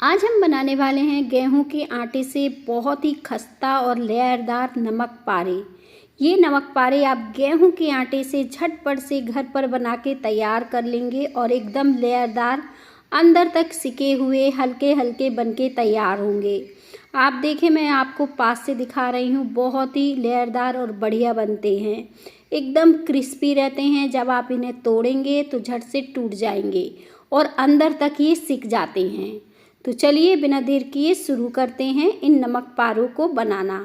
आज हम बनाने वाले हैं गेहूं के आटे से बहुत ही खस्ता और लेयरदार नमक पारे। ये नमक पारे आप गेहूं के आटे से झटपट से घर पर बना के तैयार कर लेंगे और एकदम लेयरदार अंदर तक सिके हुए हल्के हल्के बनके तैयार होंगे। आप देखें, मैं आपको पास से दिखा रही हूँ, बहुत ही लेयरदार और बढ़िया बनते हैं। एकदम क्रिस्पी रहते हैं। जब आप इन्हें तोड़ेंगे तो झट से टूट जाएंगे और अंदर तक ये सिक जाते हैं। तो चलिए बिना देर किए शुरू करते हैं इन नमक पारों को बनाना।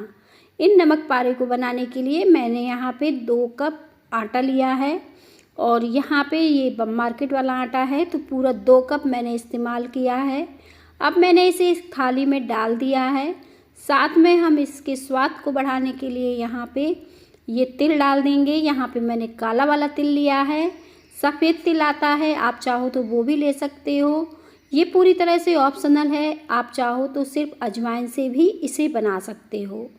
इन नमक पारे को बनाने के लिए मैंने यहाँ पे 2 कप आटा लिया है और यहाँ पे ये मार्केट वाला आटा है, तो पूरा 2 कप मैंने इस्तेमाल किया है। अब मैंने इसे इस थाली में डाल दिया है। साथ में हम इसके स्वाद को बढ़ाने के लिए यहाँ पे ये तिल डाल देंगे। यहाँ पे मैंने काला वाला तिल लिया है। सफ़ेद तिल आता है, आप चाहो तो वो भी ले सकते हो। ये पूरी तरह से ऑप्शनल है, आप चाहो तो सिर्फ अजवाइन से भी इसे बना सकते हो।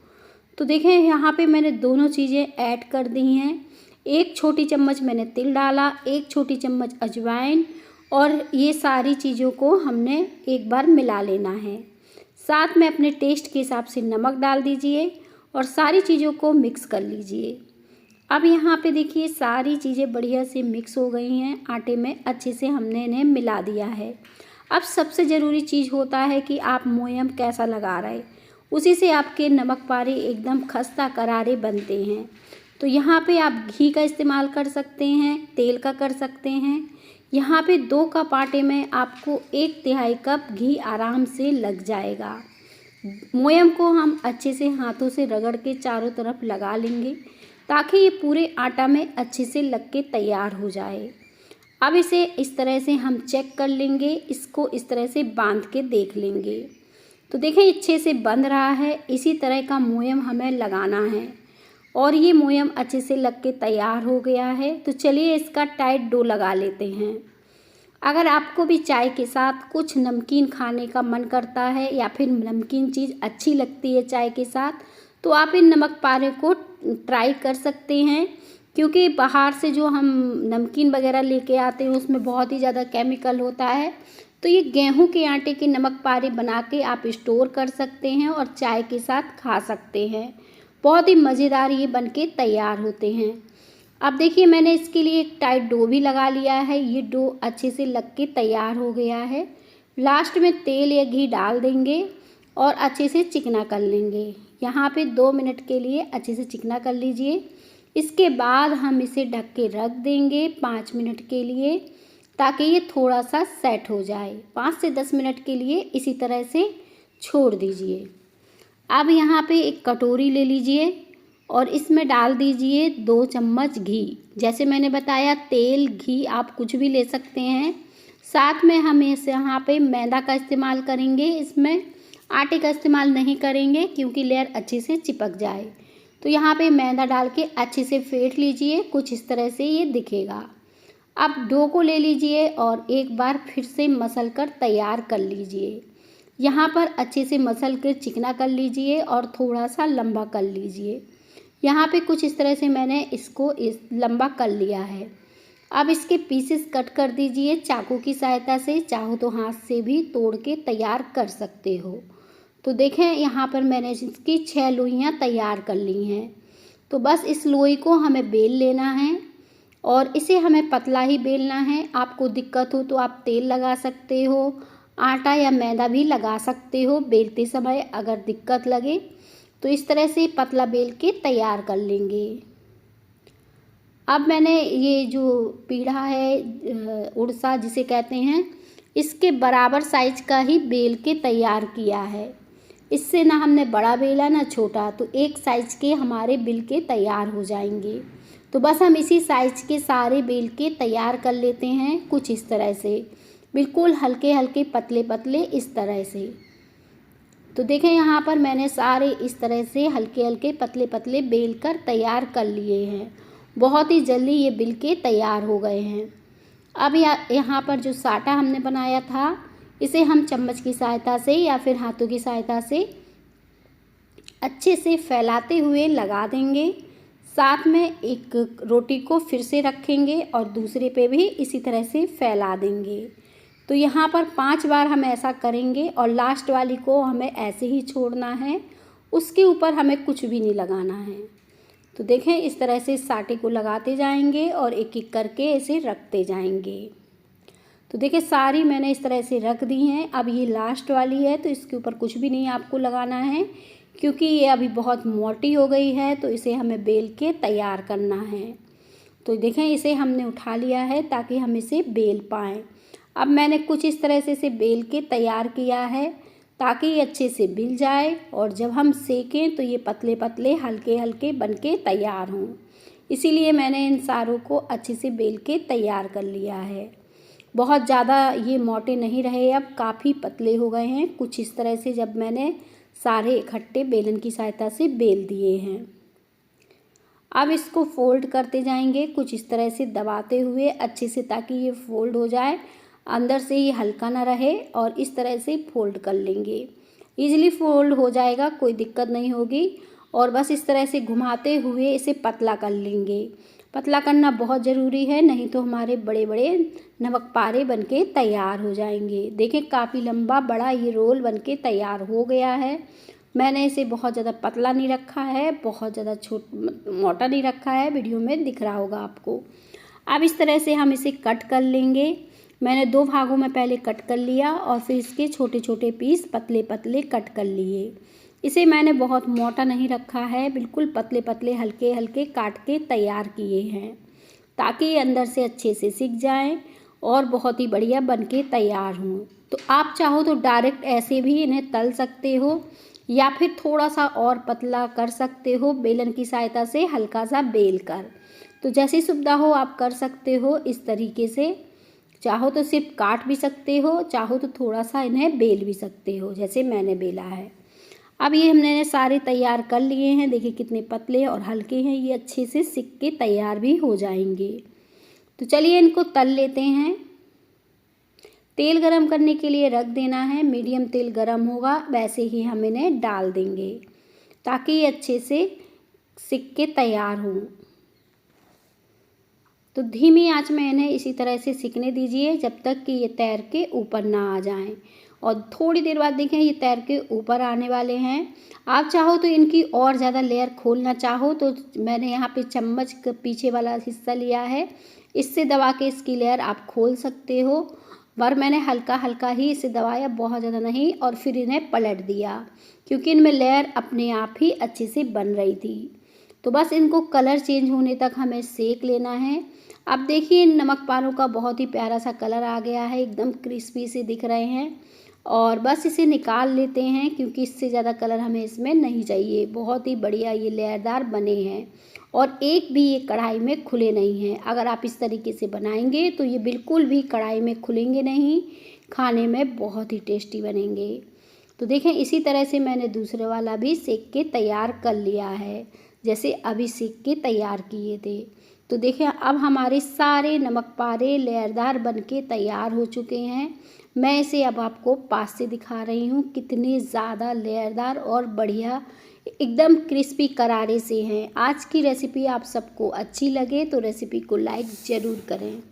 तो देखें, यहाँ पे मैंने दोनों चीज़ें ऐड कर दी हैं। 1 छोटी चम्मच मैंने तिल डाला, 1 छोटी चम्मच अजवाइन, और ये सारी चीज़ों को हमने एक बार मिला लेना है। साथ में अपने टेस्ट के हिसाब से नमक डाल दीजिए और सारी चीज़ों को मिक्स कर लीजिए। अब यहाँ पे देखिए सारी चीज़ें बढ़िया से मिक्स हो गई हैं आटे में, अच्छे से हमने इन्हें मिला दिया है। अब सबसे ज़रूरी चीज़ होता है कि आप मोयम कैसा लगा रहे, उसी से आपके नमक पारे एकदम खस्ता करारे बनते हैं। तो यहाँ पे आप घी का इस्तेमाल कर सकते हैं, तेल का कर सकते हैं। यहाँ पे 2 कप आटे में आपको 1/3 कप घी आराम से लग जाएगा। मोयम को हम अच्छे से हाथों से रगड़ के चारों तरफ लगा लेंगे ताकि ये पूरे आटा में अच्छे से लग के तैयार हो जाए। अब इसे इस तरह से हम चेक कर लेंगे, इसको इस तरह से बांध के देख लेंगे। तो देखें अच्छे से बंध रहा है, इसी तरह का मोयम हमें लगाना है और ये मोयम अच्छे से लग के तैयार हो गया है। तो चलिए इसका टाइट डो लगा लेते हैं। अगर आपको भी चाय के साथ कुछ नमकीन खाने का मन करता है या फिर नमकीन चीज़ अच्छी लगती है चाय के साथ, तो आप इन नमक पारे को ट्राई कर सकते हैं, क्योंकि बाहर से जो हम नमकीन वगैरह लेके आते हैं उसमें बहुत ही ज़्यादा केमिकल होता है। तो ये गेहूं के आटे के नमक पारे बना के आप स्टोर कर सकते हैं और चाय के साथ खा सकते हैं। बहुत ही मज़ेदार ये बनके तैयार होते हैं। अब देखिए मैंने इसके लिए एक टाइट डो भी लगा लिया है। ये डो अच्छे से लग के तैयार हो गया है। लास्ट में तेल या घी डाल देंगे और अच्छे से चिकना कर लेंगे। यहाँ पे 2 मिनट के लिए अच्छे से चिकना कर लीजिए। इसके बाद हम इसे ढक के रख देंगे 5 मिनट के लिए, ताकि ये थोड़ा सा सेट हो जाए। 5 से 10 मिनट के लिए इसी तरह से छोड़ दीजिए। अब यहाँ पे एक कटोरी ले लीजिए और इसमें डाल दीजिए 2 चम्मच घी। जैसे मैंने बताया, तेल घी आप कुछ भी ले सकते हैं। साथ में हम इस यहाँ पे मैदा का इस्तेमाल करेंगे, इसमें आटे का इस्तेमाल नहीं करेंगे क्योंकि लेयर अच्छे से चिपक जाए। तो यहाँ पे मैदा डाल के अच्छे से फेंट लीजिए, कुछ इस तरह से ये दिखेगा। अब डो को ले लीजिए और एक बार फिर से मसल कर तैयार कर लीजिए। यहाँ पर अच्छे से मसल के चिकना कर लीजिए और थोड़ा सा लंबा कर लीजिए। यहाँ पे कुछ इस तरह से मैंने इसको लंबा कर लिया है। अब इसके पीसेस कट कर दीजिए चाकू की सहायता से, चाहो तो हाथ से भी तोड़ के तैयार कर सकते हो। तो देखें यहाँ पर मैंने इसकी 6 लोइयाँ तैयार कर ली हैं। तो बस इस लोई को हमें बेल लेना है और इसे हमें पतला ही बेलना है। आपको दिक्कत हो तो आप तेल लगा सकते हो, आटा या मैदा भी लगा सकते हो बेलते समय अगर दिक्कत लगे। तो इस तरह से पतला बेल के तैयार कर लेंगे। अब मैंने ये जो पीढ़ा है उड़सा जिसे कहते हैं, इसके बराबर साइज का ही बेल के तैयार किया है। इससे ना हमने बड़ा बेला ना छोटा, तो एक साइज के हमारे बेल के तैयार हो जाएंगे। तो बस हम इसी साइज के सारे बेल के तैयार कर लेते हैं, कुछ इस तरह से, बिल्कुल हल्के हल्के पतले पतले इस तरह से। तो देखें यहाँ पर मैंने सारे इस तरह से हल्के हल्के पतले पतले बेल कर तैयार कर लिए हैं। बहुत ही जल्दी ये बेल के तैयार हो गए हैं। अब यहाँ पर जो साटा हमने बनाया था, इसे हम चम्मच की सहायता से या फिर हाथों की सहायता से अच्छे से फैलाते हुए लगा देंगे। साथ में एक रोटी को फिर से रखेंगे और दूसरे पे भी इसी तरह से फैला देंगे। तो यहाँ पर 5 बार हम ऐसा करेंगे और लास्ट वाली को हमें ऐसे ही छोड़ना है, उसके ऊपर हमें कुछ भी नहीं लगाना है। तो देखें इस तरह से साटे को लगाते जाएंगे और एक एक करके ऐसे रखते जाएंगे। तो देखिए सारी मैंने इस तरह से रख दी हैं। अब ये लास्ट वाली है तो इसके ऊपर कुछ भी नहीं आपको लगाना है, क्योंकि ये अभी बहुत मोटी हो गई है, तो इसे हमें बेल के तैयार करना है। तो देखें इसे हमने उठा लिया है ताकि हम इसे बेल पाएँ। अब मैंने कुछ इस तरह से इसे बेल के तैयार किया है ताकि ये अच्छे से बिल जाए और जब हम सेकें तो ये पतले पतले हल्के हल्के बन के तैयार हों। इसीलिए मैंने इन सारों को अच्छे से बेल के तैयार कर लिया है। बहुत ज़्यादा ये मोटे नहीं रहे, अब काफ़ी पतले हो गए हैं। कुछ इस तरह से जब मैंने सारे इकट्ठे बेलन की सहायता से बेल दिए हैं। अब इसको फोल्ड करते जाएंगे कुछ इस तरह से दबाते हुए अच्छे से, ताकि ये फोल्ड हो जाए, अंदर से ये हल्का ना रहे, और इस तरह से फोल्ड कर लेंगे। इजीली फोल्ड हो जाएगा, कोई दिक्कत नहीं होगी। और बस इस तरह से घुमाते हुए इसे पतला कर लेंगे। पतला करना बहुत ज़रूरी है, नहीं तो हमारे बड़े बड़े नमक पारे बनके तैयार हो जाएंगे। देखें काफ़ी लंबा बड़ा ये रोल बनके तैयार हो गया है। मैंने इसे बहुत ज़्यादा पतला नहीं रखा है, बहुत ज़्यादा मोटा नहीं रखा है, वीडियो में दिख रहा होगा आपको। अब इस तरह से हम इसे कट कर लेंगे। मैंने 2 भागों में पहले कट कर लिया और फिर इसके छोटे छोटे पीस पतले पतले कट कर लिए। इसे मैंने बहुत मोटा नहीं रखा है, बिल्कुल पतले पतले हल्के हल्के काट के तैयार किए हैं, ताकि ये अंदर से अच्छे से सिक जाएं और बहुत ही बढ़िया बन के तैयार हों। तो आप चाहो तो डायरेक्ट ऐसे भी इन्हें तल सकते हो, या फिर थोड़ा सा और पतला कर सकते हो बेलन की सहायता से हल्का सा बेल कर। तो जैसी सुविधा हो आप कर सकते हो इस तरीके से। चाहो तो सिर्फ काट भी सकते हो, चाहो तो थोड़ा सा इन्हें बेल भी सकते हो, जैसे मैंने बेला है। अब ये हमने सारे तैयार कर लिए हैं। देखिए कितने पतले और हल्के हैं, ये अच्छे से सिक के तैयार भी हो जाएंगे। तो चलिए इनको तल लेते हैं। तेल गरम करने के लिए रख देना है, मीडियम तेल गरम होगा वैसे ही हम इन्हें डाल देंगे, ताकि ये अच्छे से सिक के तैयार हों। तो धीमी आंच में इन्हें इसी तरह से सिकने दीजिए जब तक कि ये तैर के ऊपर ना आ जाएं। और थोड़ी देर बाद देखें ये तैर के ऊपर आने वाले हैं। आप चाहो तो इनकी और ज़्यादा लेयर खोलना चाहो तो मैंने यहाँ पे चम्मच का पीछे वाला हिस्सा लिया है, इससे दबा के इसकी लेयर आप खोल सकते हो। पर मैंने हल्का हल्का ही इसे दबाया, बहुत ज़्यादा नहीं, और फिर इन्हें पलट दिया, क्योंकि इनमें लेयर अपने आप ही अच्छे से बन रही थी। तो बस इनको कलर चेंज होने तक हमें सेक लेना है। अब देखिए इन नमक पारों का बहुत ही प्यारा सा कलर आ गया है, एकदम क्रिस्पी से दिख रहे हैं। और बस इसे निकाल लेते हैं, क्योंकि इससे ज़्यादा कलर हमें इसमें नहीं चाहिए। बहुत ही बढ़िया ये लेयरदार बने हैं और एक भी ये कढ़ाई में खुले नहीं हैं। अगर आप इस तरीके से बनाएंगे तो ये बिल्कुल भी कढ़ाई में खुलेंगे नहीं, खाने में बहुत ही टेस्टी बनेंगे। तो देखें इसी तरह से मैंने दूसरे वाला भी सेक के तैयार कर लिया है, जैसे अभी सेक के तैयार किए थे। तो देखें अब हमारे सारे नमक पारे लेयरदार बनके तैयार हो चुके हैं। मैं इसे अब आपको पास से दिखा रही हूँ, कितने ज़्यादा लेयरदार और बढ़िया एकदम क्रिस्पी करारे से हैं। आज की रेसिपी आप सबको अच्छी लगे तो रेसिपी को लाइक ज़रूर करें।